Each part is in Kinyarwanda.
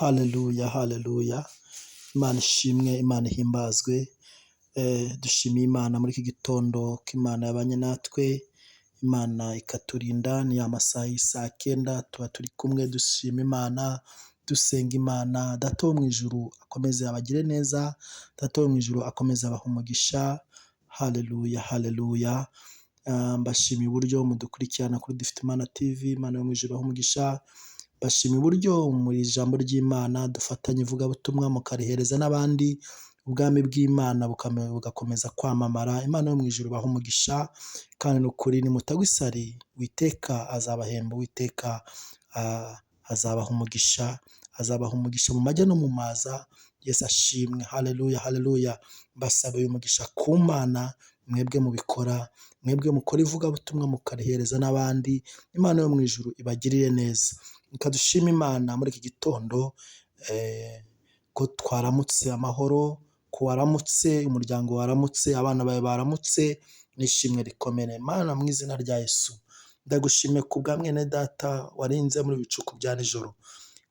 Haleluya, haleluya. Imana ishimwe, Imana ihimbazwe. Dushimiye Imana muri iki gitondo ko Imana yabanye natwe, Imana ikaturinda. Ni amasaha y'isaa 9 tuba turi kumwe dushima Imana, dusenga Imana. Data wo mu ijuru akomeze abagire neza, Data wo mu ijuru akomeze abaha umugisha. Haleluya, haleluya. Mbashimiye uburyo mudukurikirana kuri Dufite Imana TV. Imana yo mu ijuru abaha umugisha. Bashima uburyo muri ijambo ry'Imana dufatanya ivugabutumwa mukarihereza n'abandi, ubwami bw'Imana bugakomeza kwamamara. Imana yo mu ijuru ibahe umugisha, kandi n'ukuri nimutagwa isari Uwiteka azabahemba, Uwiteka azabaha umugisha, azabaha umugisha mu majya no mu maza. Yesu ashimwe. Haleluya, haleluya. Mbasabiye umugisha ku Mana, mwebwe mubikora, mwebwe mukora ivugabutumwa mukarihereza n'abandi. Imana yo mu ijuru ibagirire neza. Reka dushime Imana muri iki gitondo ko twaramutse amahoro, ko waramutse, umuryango waramutse, abana bawe baramutse. Nishimwe rikomere Mana mu izina rya Yesu. Ndagushimiye ku bwa mwene data warinze muri bicuku bya nijoro,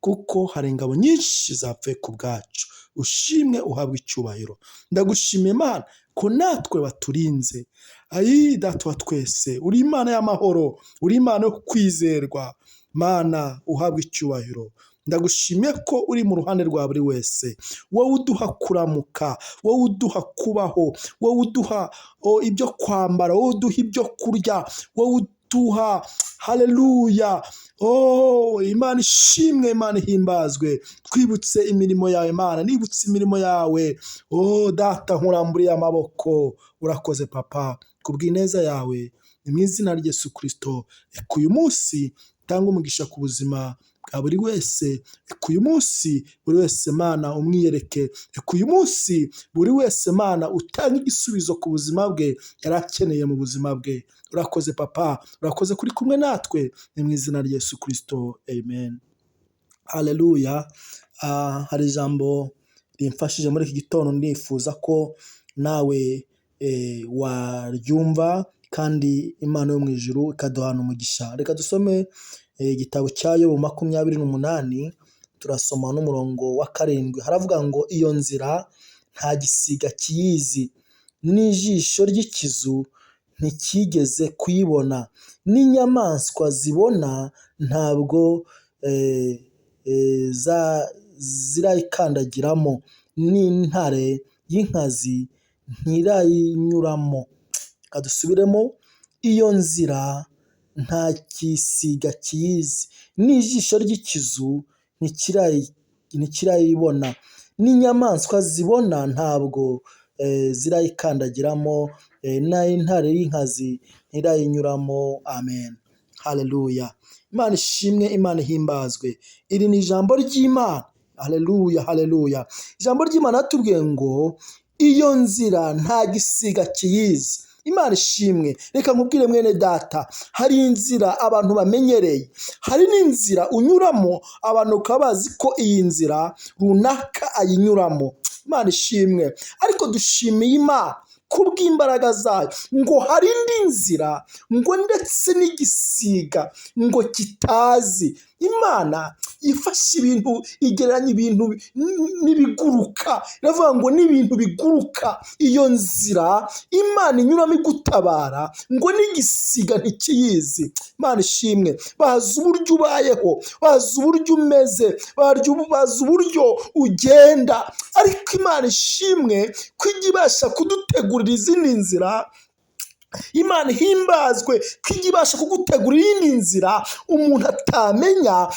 kuko hari ingabo nyinshi zapfuye ku bwacu. Ushimwe uhabwe icyubahiro. Ndagushimiye Mana ko natwe baturinze. Ayi Data wa twese, uri Imana y'amahoro, uri Imana yo kwizerwa. Mana uhabwe icyubahiro. Ndagushimiye ko uri mu ruhande rwa buri wese, wowe uduha kuramuka, wowe uduha kubaho, wowe uduha ibyo kwambara, wowe uduha ibyo kurya, wowe uduha. Haleluya. Imana ishimwe, Imana ihimbazwe. Twibutse imirimo yawe Mana, nibutse imirimo yawe. Data nkuramburiye amaboko. Urakoze Papa kubw'ineza yawe, ni mu izina rya Yesu Kristo. Reka uyu munsi tanga umugisha ku buzima bwa buri wese. Reka uyu munsi buri wese Mana umwiyereke. Reka uyu munsi buri wese Mana utanga igisubizo ku buzima bwe yari akeneye mu buzima bwe. Urakoze Papa, urakoze kuri kumwe natwe, ni mu izina rya Yesu Kristo. Amen. Haleluya. Hari ijambo rimfashije muri iki gitondo, ndifuza ko nawe waryumva, kandi Imana yo mu ijuru ikaduhana umugisha. Reka dusome igitabo cya Yobu 28, turasoma n'umurongo wa 7. Haravuga ngo iyo nzira nta gisiga kiyizi, n'ijisho ry'ikizu ntikigeze kuyibona, n'inyamaswa zibona ntabwo zirayikandagiramo, n'intare y'inkazi ntirayinyuramo. Kadusubiremo, iyo nzira nta gisiga kiyizi, n'ijisho ry'ikizu ntikirayibona, n'inyamaswa zibona ntabwo zirayikandagiramo, n'intare y'inkazi ntirayinyuramo. Amen. Haleluya. Imana ishimwe, Imana ihimbazwe. Iri ni ijambo ry'Imana. Haleluya, haleluya. Ijambo ry'Imana atubwiye ngo iyo nzira nta gisiga kiyizi. Imana ishimwe. Reka nkubwire mwene data, hari inzira abantu bamenyereye, hari n'inzira unyuramo abantu bakaba bazi ko iyi nzira runaka ayinyuramo. Imana ishimwe. Ariko dushimiye Imana kubw'imbaraga zayo, ngo hari indi nzira, ngo ndetse n'igisiga ngo kitazi. Imana ifasha ibintu, igereranya ibintu n'ibiguruka. Iravuga ngo n'ibintu biguruka. Iyo nzira Imana inyuramo igutabara, ngo n'igisiga ntikiyizi. Imana ishimwe. Bazi uburyo ubayeho, bazi uburyo umeze, bazi uburyo ugenda, ariko Imana ishimwe ko ijya ibasha kudutegurira izindi nzira. Imana ihimbazwe ko ijya ibasha kugutegurira iyindi nzira umuntu atamenya,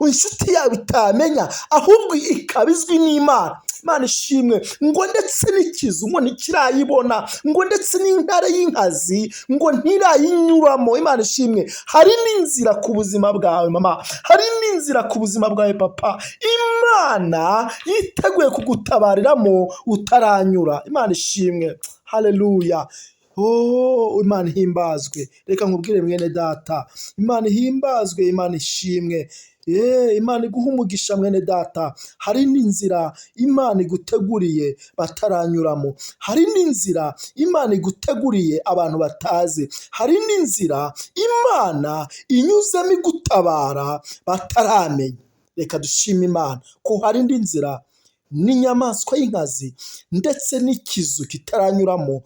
inshuti yawe itamenya, ahubwo ikaba izwi n'Imana. Imana ishimwe. Ngo ndetse n'ikizu ngo ntikirayibona, ngo ndetse n'intare y'inkazi ngo ntirayinyuramo. Imana ishimwe. Hari n'inzira ku buzima bwawe mama, hari n'inzira ku buzima bwawe papa, Imana yiteguye kugutabariramo utaranyura. Imana ishimwe. Haleluya. Imana ihimbazwe. Reka nkubwire mwene data, Imana ihimbazwe, Imana ishimwe. Imana iguha umugisha mwene data. Hari n'inzira Imana iguteguriye bataranyuramo, hari n'inzira Imana iguteguriye abantu batazi, hari n'inzira Imana inyuzemo igutabara bataramenya. reka dushime Imana ko hari indi nzira n'inyamaswa y'inkazi ndetse n'ikizu kitaranyuramo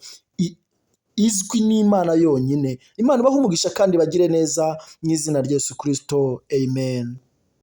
izwi n'Imana yonyine. Imana ibahe umugisha kandi bagire neza mu izina rya Yesu Kristo, amen.